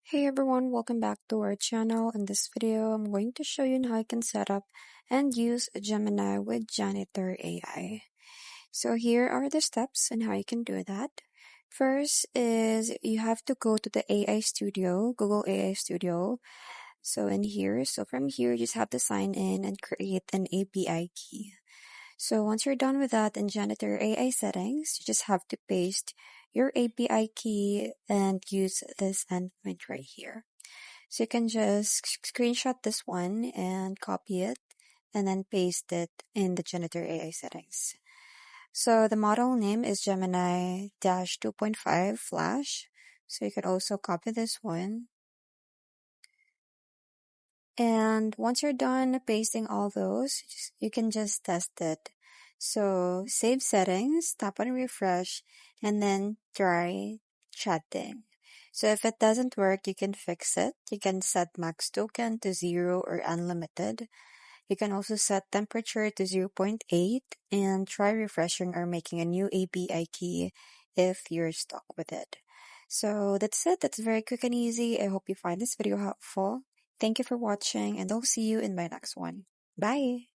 Hey everyone, welcome back to our channel. In this video, I'm going to show you how you can set up and use Gemini with Janitor AI. So here are the steps and how you can do that. First is you have to go to the AI Studio, Google AI Studio. From here, you just have to sign in and create an API key. So once you're done with that in Janitor AI settings, you just have to paste your API key and use this endpoint right here. So you can just screenshot this one and copy it and then paste it in the Janitor AI settings. So the model name is Gemini 2.5 Flash. So you can also copy this one. And once you're done pasting all those, you can just test it. So save settings, tap on refresh, and then try chatting. So if it doesn't work, you can fix it. You can set max token to 0 or unlimited. You can also set temperature to zero point 0.8 and try refreshing or making a new API key if you're stuck with it. So that's it. That's very quick and easy. I hope you find this video helpful. Thank you for watching, and I'll see you in my next one. Bye!